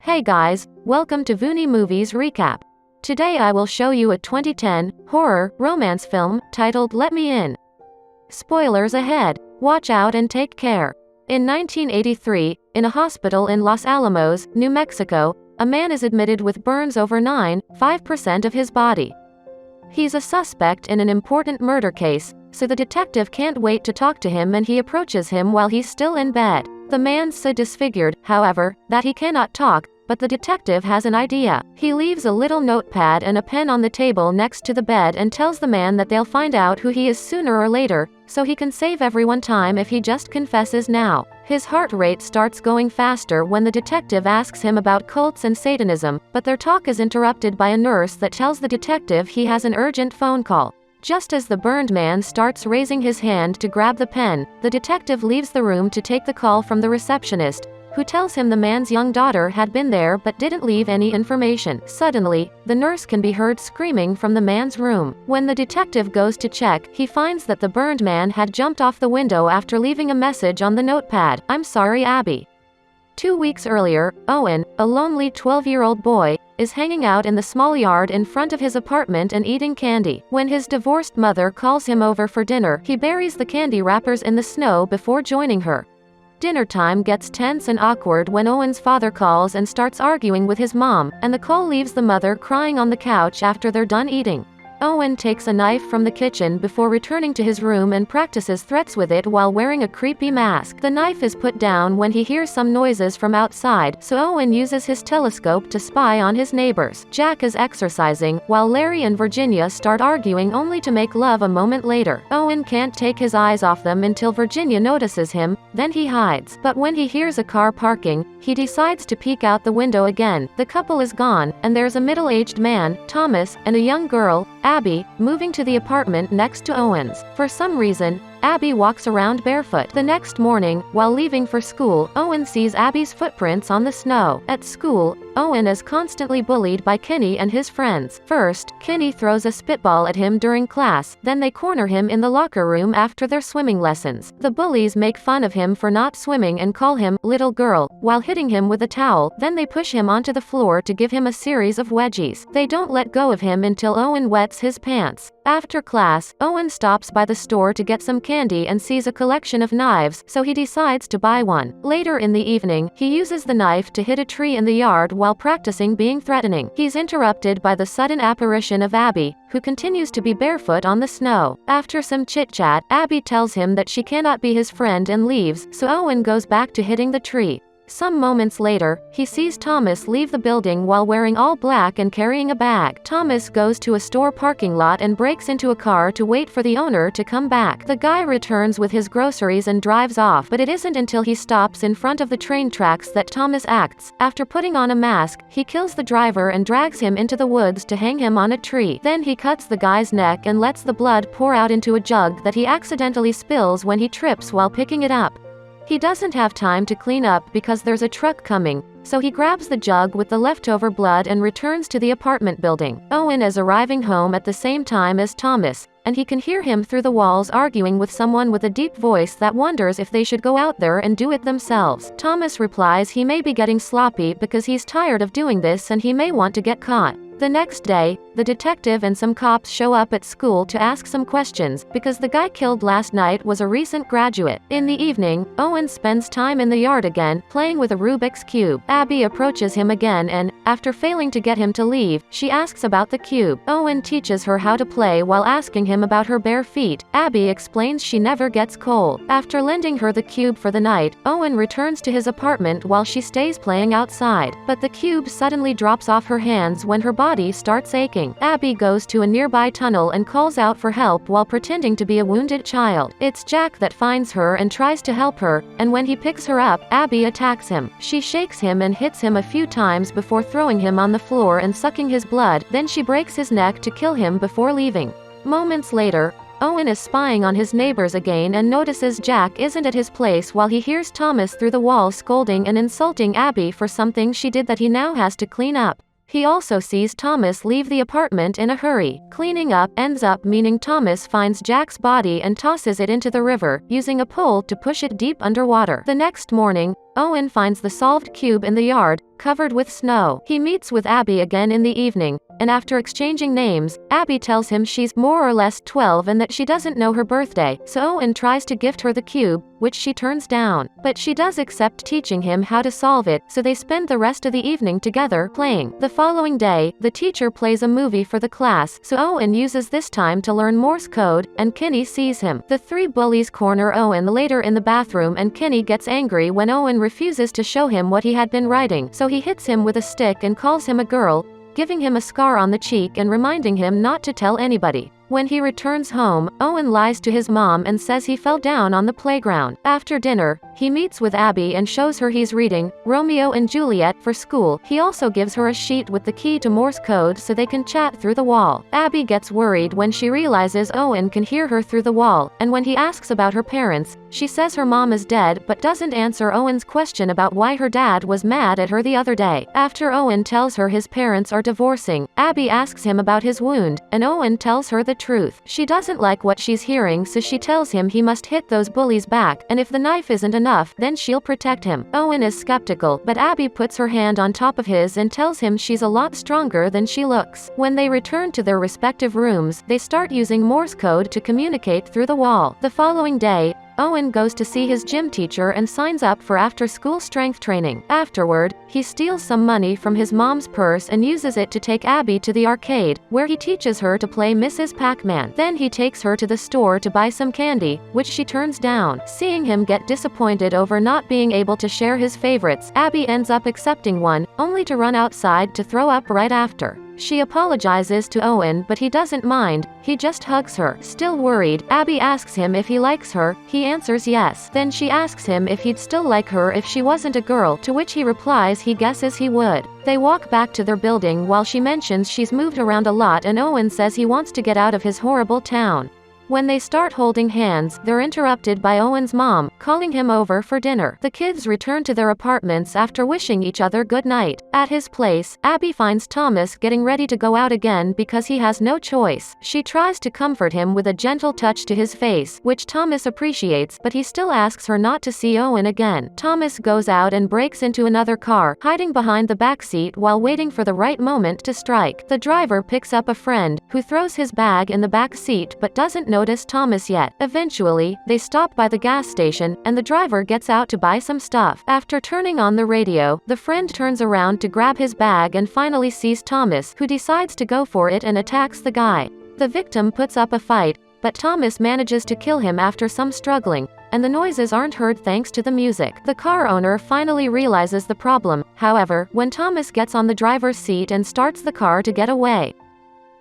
Hey guys, welcome to Vony Movies Recap. Today I will show you a 2010 horror romance film titled Let Me In. Spoilers ahead. Watch out and take care. In 1983, in a hospital in Los Alamos, New Mexico, a man is admitted with burns over 9.5% of his body. He's a suspect in an important murder case, so the detective can't wait to talk to him and he approaches him while he's still in bed. The man's so disfigured, however, that he cannot talk, but the detective has an idea. He leaves a little notepad and a pen on the table next to the bed and tells the man that they'll find out who he is sooner or later, so he can save everyone time if he just confesses now. His heart rate starts going faster when the detective asks him about cults and Satanism, but their talk is interrupted by a nurse that tells the detective he has an urgent phone call. Just as the burned man starts raising his hand to grab the pen, the detective leaves the room to take the call from the receptionist, who tells him the man's young daughter had been there but didn't leave any information. Suddenly, the nurse can be heard screaming from the man's room. When the detective goes to check, he finds that the burned man had jumped off the window after leaving a message on the notepad. "I'm sorry, Abby." 2 weeks earlier, Owen, a lonely 12-year-old boy, is hanging out in the small yard in front of his apartment and eating candy. When his divorced mother calls him over for dinner, he buries the candy wrappers in the snow before joining her. Dinner time gets tense and awkward when Owen's father calls and starts arguing with his mom, and the call leaves the mother crying on the couch after they're done eating. Owen takes a knife from the kitchen before returning to his room and practices threats with it while wearing a creepy mask. The knife is put down when he hears some noises from outside, so Owen uses his telescope to spy on his neighbors. Jack is exercising, while Larry and Virginia start arguing only to make love a moment later. Owen can't take his eyes off them until Virginia notices him, then he hides. But when he hears a car parking, he decides to peek out the window again. The couple is gone, and there's a middle-aged man, Thomas, and a young girl, Abby, moving to the apartment next to Owen's. For some reason, Abby walks around barefoot. The next morning, while leaving for school, Owen sees Abby's footprints on the snow. At school, Owen is constantly bullied by Kenny and his friends. First, Kenny throws a spitball at him during class, then they corner him in the locker room after their swimming lessons. The bullies make fun of him for not swimming and call him "little girl" while hitting him with a towel, then they push him onto the floor to give him a series of wedgies. They don't let go of him until Owen wets his pants. After class, Owen stops by the store to get some candy and sees a collection of knives, so he decides to buy one. Later in the evening, he uses the knife to hit a tree in the yard while practicing being threatening. He's interrupted by the sudden apparition of Abby, who continues to be barefoot on the snow. After some chit-chat, Abby tells him that she cannot be his friend and leaves, so Owen goes back to hitting the tree. Some moments later, he sees Thomas leave the building while wearing all black and carrying a bag. Thomas goes to a store parking lot and breaks into a car to wait for the owner to come back. The guy returns with his groceries and drives off, but it isn't until he stops in front of the train tracks that Thomas acts. After putting on a mask, he kills the driver and drags him into the woods to hang him on a tree. Then he cuts the guy's neck and lets the blood pour out into a jug that he accidentally spills when he trips while picking it up. He doesn't have time to clean up because there's a truck coming, so he grabs the jug with the leftover blood and returns to the apartment building. Owen is arriving home at the same time as Thomas, and he can hear him through the walls arguing with someone with a deep voice that wonders if they should go out there and do it themselves. Thomas replies he may be getting sloppy because he's tired of doing this and he may want to get caught. The next day, the detective and some cops show up at school to ask some questions, because the guy killed last night was a recent graduate. In the evening, Owen spends time in the yard again, playing with a Rubik's Cube. Abby approaches him again and, after failing to get him to leave, she asks about the cube. Owen teaches her how to play while asking him about her bare feet. Abby explains she never gets cold. After lending her the cube for the night, Owen returns to his apartment while she stays playing outside. But the cube suddenly drops off her hands when her body starts aching. Abby goes to a nearby tunnel and calls out for help while pretending to be a wounded child. It's Jack that finds her and tries to help her, and when he picks her up, Abby attacks him. She shakes him and hits him a few times before throwing him on the floor and sucking his blood, then she breaks his neck to kill him before leaving. Moments later, Owen is spying on his neighbors again and notices Jack isn't at his place while he hears Thomas through the wall scolding and insulting Abby for something she did that he now has to clean up. He also sees Thomas leave the apartment in a hurry. Cleaning up ends up meaning Thomas finds Jack's body and tosses it into the river, using a pole to push it deep underwater. The next morning, Owen finds the solved cube in the yard, covered with snow. He meets with Abby again in the evening, and after exchanging names, Abby tells him she's more or less 12 and that she doesn't know her birthday, so Owen tries to gift her the cube, which she turns down. But she does accept teaching him how to solve it, so they spend the rest of the evening together, playing. The following day, the teacher plays a movie for the class, so Owen uses this time to learn Morse code, and Kinney sees him. The three bullies corner Owen later in the bathroom, and Kinney gets angry when Owen refuses to show him what he had been writing, so he hits him with a stick and calls him a girl, giving him a scar on the cheek and reminding him not to tell anybody. When he returns home, Owen lies to his mom and says he fell down on the playground. After dinner, he meets with Abby and shows her he's reading Romeo and Juliet for school. He also gives her a sheet with the key to Morse code so they can chat through the wall. Abby gets worried when she realizes Owen can hear her through the wall, and when he asks about her parents, she says her mom is dead but doesn't answer Owen's question about why her dad was mad at her the other day. After Owen tells her his parents are divorcing, Abby asks him about his wound, and Owen tells her the truth. She doesn't like what she's hearing, so she tells him he must hit those bullies back, and if the knife isn't enough, then she'll protect him. Owen is skeptical, but Abby puts her hand on top of his and tells him she's a lot stronger than she looks. When they return to their respective rooms, they start using Morse code to communicate through the wall. The following day, Owen goes to see his gym teacher and signs up for after-school strength training. Afterward, he steals some money from his mom's purse and uses it to take Abby to the arcade, where he teaches her to play Mrs. Pac-Man. Then he takes her to the store to buy some candy, which she turns down. Seeing him get disappointed over not being able to share his favorites, Abby ends up accepting one, only to run outside to throw up right after. She apologizes to Owen, but he doesn't mind, he just hugs her. Still worried, Abby asks him if he likes her, he answers yes. Then she asks him if he'd still like her if she wasn't a girl, to which he replies he guesses he would. They walk back to their building while she mentions she's moved around a lot and Owen says he wants to get out of his horrible town. When they start holding hands, they're interrupted by Owen's mom, calling him over for dinner. The kids return to their apartments after wishing each other good night. At his place, Abby finds Thomas getting ready to go out again because he has no choice. She tries to comfort him with a gentle touch to his face, which Thomas appreciates, but he still asks her not to see Owen again. Thomas goes out and breaks into another car, hiding behind the back seat while waiting for the right moment to strike. The driver picks up a friend, who throws his bag in the back seat but doesn't notice Thomas yet. Eventually, they stop by the gas station, and the driver gets out to buy some stuff. After turning on the radio, the friend turns around to grab his bag and finally sees Thomas, who decides to go for it and attacks the guy. The victim puts up a fight, but Thomas manages to kill him after some struggling, and the noises aren't heard thanks to the music. The car owner finally realizes the problem, however, when Thomas gets on the driver's seat and starts the car to get away.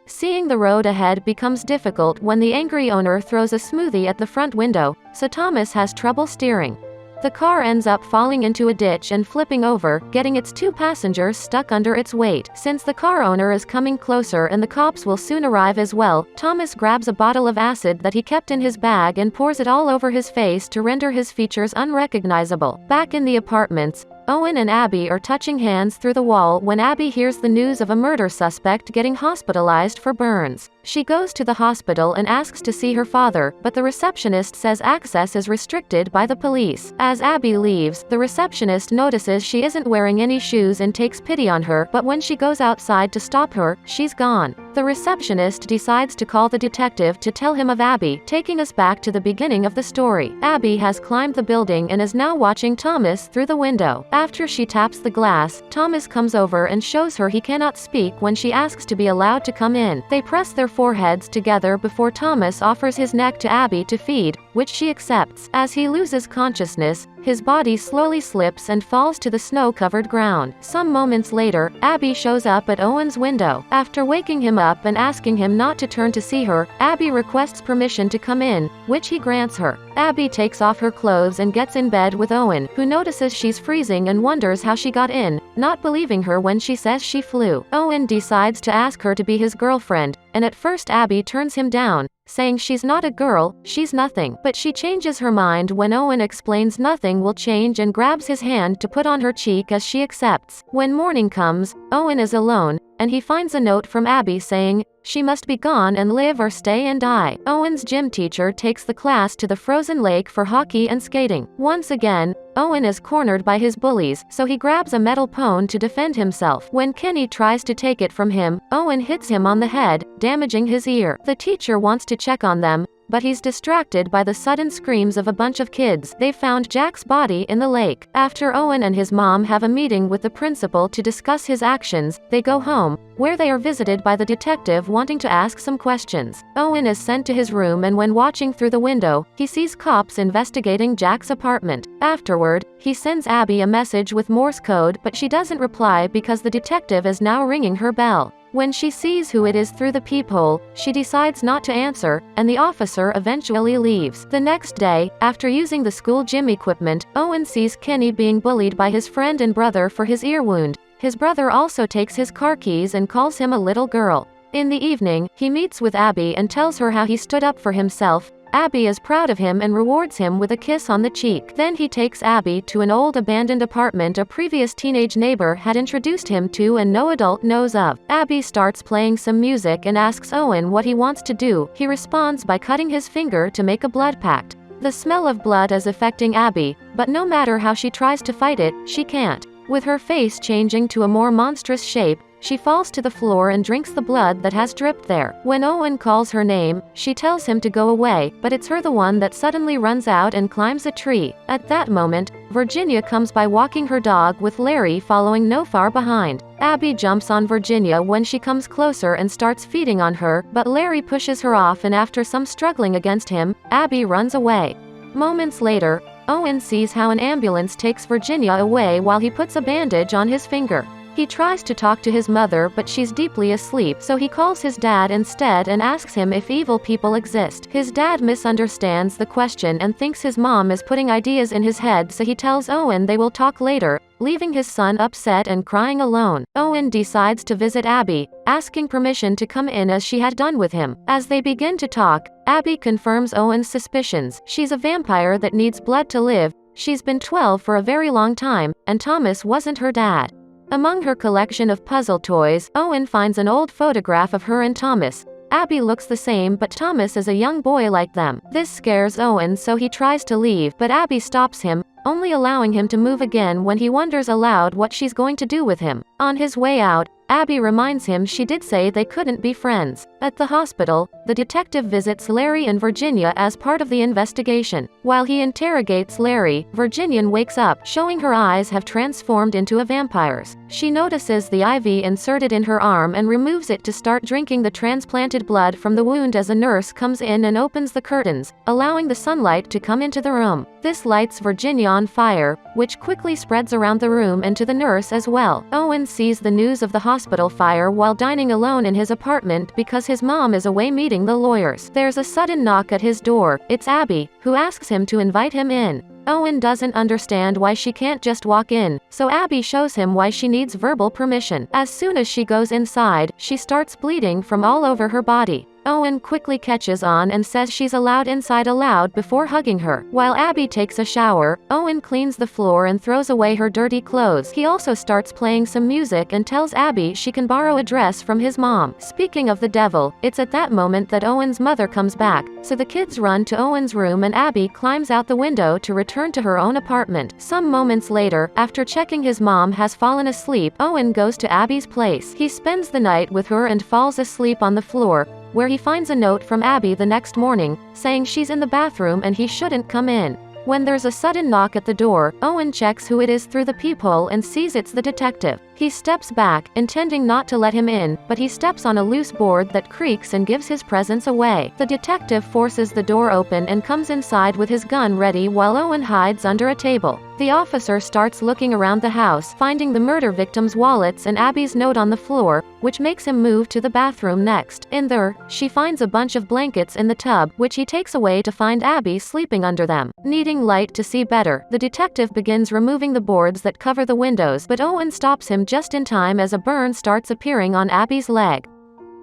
Seeing the road ahead becomes difficult when the angry owner throws a smoothie at the front window, so Thomas has trouble steering. The car ends up falling into a ditch and flipping over, getting its two passengers stuck under its weight. Since the car owner is coming closer and the cops will soon arrive as well, Thomas grabs a bottle of acid that he kept in his bag and pours it all over his face to render his features unrecognizable. Back in the apartments, Owen and Abby are touching hands through the wall when Abby hears the news of a murder suspect getting hospitalized for burns. She goes to the hospital and asks to see her father, but the receptionist says access is restricted by the police. As Abby leaves, the receptionist notices she isn't wearing any shoes and takes pity on her, but when she goes outside to stop her, she's gone. The receptionist decides to call the detective to tell him of Abby, taking us back to the beginning of the story. Abby has climbed the building and is now watching Thomas through the window. After she taps the glass, Thomas comes over and shows her he cannot speak when she asks to be allowed to come in. They press their foreheads together before Thomas offers his neck to Abby to feed, which she accepts. As he loses consciousness, his body slowly slips and falls to the snow-covered ground. Some moments later, Abby shows up at Owen's window. After waking him up and asking him not to turn to see her, Abby requests permission to come in, which he grants her. Abby takes off her clothes and gets in bed with Owen, who notices she's freezing and wonders how she got in, not believing her when she says she flew. Owen decides to ask her to be his girlfriend, and at first Abby turns him down, saying she's not a girl, she's nothing. But she changes her mind when Owen explains nothing will change and grabs his hand to put on her cheek as she accepts. When morning comes, Owen is alone, and he finds a note from Abby saying, she must be gone and live or stay and die. Owen's gym teacher takes the class to the frozen lake for hockey and skating. Once again, Owen is cornered by his bullies, so he grabs a metal pone to defend himself. When Kenny tries to take it from him, Owen hits him on the head, damaging his ear. The teacher wants to check on them, but he's distracted by the sudden screams of a bunch of kids. They found Jack's body in the lake. After Owen and his mom have a meeting with the principal to discuss his actions, they go home, where they are visited by the detective wanting to ask some questions. Owen is sent to his room, and when watching through the window, he sees cops investigating Jack's apartment. Afterward, he sends Abby a message with Morse code, but she doesn't reply because the detective is now ringing her bell. When she sees who it is through the peephole, she decides not to answer, and the officer eventually leaves. The next day, after using the school gym equipment, Owen sees Kenny being bullied by his friend and brother for his ear wound. His brother also takes his car keys and calls him a little girl. In the evening, he meets with Abby and tells her how he stood up for himself. Abby is proud of him and rewards him with a kiss on the cheek. Then he takes Abby to an old abandoned apartment a previous teenage neighbor had introduced him to and no adult knows of. Abby starts playing some music and asks Owen what he wants to do. He responds by cutting his finger to make a blood pact. The smell of blood is affecting Abby, but no matter how she tries to fight it, she can't. With her face changing to a more monstrous shape, she falls to the floor and drinks the blood that has dripped there. When Owen calls her name, she tells him to go away, but it's her the one that suddenly runs out and climbs a tree. At that moment, Virginia comes by walking her dog with Larry following no far behind. Abby jumps on Virginia when she comes closer and starts feeding on her, but Larry pushes her off, and after some struggling against him, Abby runs away. Moments later, Owen sees how an ambulance takes Virginia away while he puts a bandage on his finger. He tries to talk to his mother, but she's deeply asleep, so he calls his dad instead and asks him if evil people exist. His dad misunderstands the question and thinks his mom is putting ideas in his head, so he tells Owen they will talk later, leaving his son upset and crying alone. Owen decides to visit Abby, asking permission to come in as she had done with him. As they begin to talk, Abby confirms Owen's suspicions. She's a vampire that needs blood to live. She's been 12 for a very long time, and Thomas wasn't her dad. Among her collection of puzzle toys, Owen finds an old photograph of her and Thomas. Abby looks the same, but Thomas is a young boy like them. This scares Owen, so he tries to leave, but Abby stops him, only allowing him to move again when he wonders aloud what she's going to do with him. On his way out, Abby reminds him she did say they couldn't be friends. At the hospital, the detective visits Larry and Virginia as part of the investigation. While he interrogates Larry, Virginia wakes up, showing her eyes have transformed into a vampire's. She notices the IV inserted in her arm and removes it to start drinking the transplanted blood from the wound as a nurse comes in and opens the curtains, allowing the sunlight to come into the room. This lights Virginia on fire, which quickly spreads around the room and to the nurse as well. Owen sees the news of the hospital fire while dining alone in his apartment because his mom is away meeting the lawyers. There's a sudden knock at his door. It's Abby, who asks him to invite him in. Owen doesn't understand why she can't just walk in, so Abby shows him why she needs verbal permission. As soon as she goes inside, she starts bleeding from all over her body. Owen quickly catches on and says she's allowed inside aloud before hugging her. While Abby takes a shower, Owen cleans the floor and throws away her dirty clothes. He also starts playing some music and tells Abby she can borrow a dress from his mom. Speaking of the devil, it's at that moment that Owen's mother comes back, so the kids run to Owen's room and Abby climbs out the window to return to her own apartment. Some moments later, after checking his mom has fallen asleep, Owen goes to Abby's place. He spends the night with her and falls asleep on the floor, where he finds a note from Abby the next morning, saying she's in the bathroom and he shouldn't come in. When there's a sudden knock at the door, Owen checks who it is through the peephole and sees it's the detective. He steps back, intending not to let him in, but he steps on a loose board that creaks and gives his presence away. The detective forces the door open and comes inside with his gun ready while Owen hides under a table. The officer starts looking around the house, finding the murder victim's wallets and Abby's note on the floor, which makes him move to the bathroom next. In there, she finds a bunch of blankets in the tub, which he takes away to find Abby sleeping under them. Needing light to see better, the detective begins removing the boards that cover the windows, but Owen stops him just in time as a burn starts appearing on Abby's leg.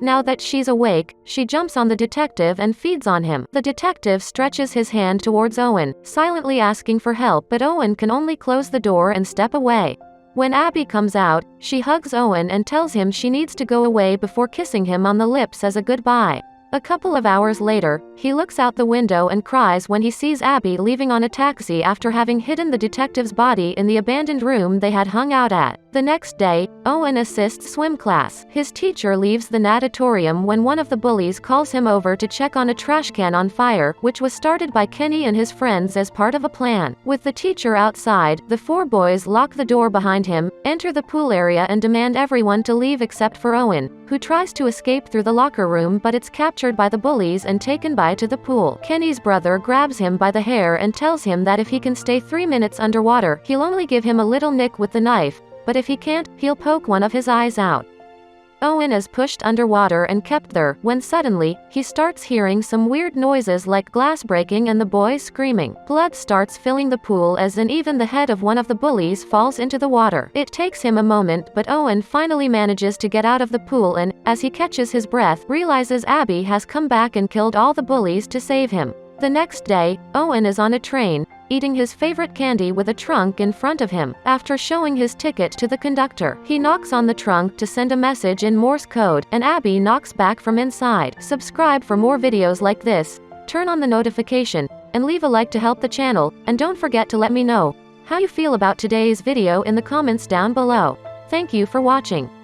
Now that she's awake, she jumps on the detective and feeds on him. The detective stretches his hand towards Owen, silently asking for help, but Owen can only close the door and step away. When Abby comes out, she hugs Owen and tells him she needs to go away before kissing him on the lips as a goodbye. A couple of hours later, he looks out the window and cries when he sees Abby leaving on a taxi after having hidden the detective's body in the abandoned room they had hung out at. The next day, Owen assists swim class. His teacher leaves the natatorium when one of the bullies calls him over to check on a trash can on fire, which was started by Kenny and his friends as part of a plan. With the teacher outside, the four boys lock the door behind him, enter the pool area and demand everyone to leave except for Owen, who tries to escape through the locker room but it's captured by the bullies and taken by to the pool. Kenny's brother grabs him by the hair and tells him that if he can stay 3 minutes underwater, he'll only give him a little nick with the knife, but if he can't, he'll poke one of his eyes out. Owen is pushed underwater and kept there, when suddenly, he starts hearing some weird noises like glass breaking and the boys screaming. Blood starts filling the pool as even the head of one of the bullies falls into the water. It takes him a moment but Owen finally manages to get out of the pool and, as he catches his breath, realizes Abby has come back and killed all the bullies to save him. The next day, Owen is on a train, eating his favorite candy with a trunk in front of him. After showing his ticket to the conductor, he knocks on the trunk to send a message in Morse code, and Abby knocks back from inside. Subscribe for more videos like this, turn on the notification, and leave a like to help the channel, and don't forget to let me know how you feel about today's video in the comments down below. Thank you for watching.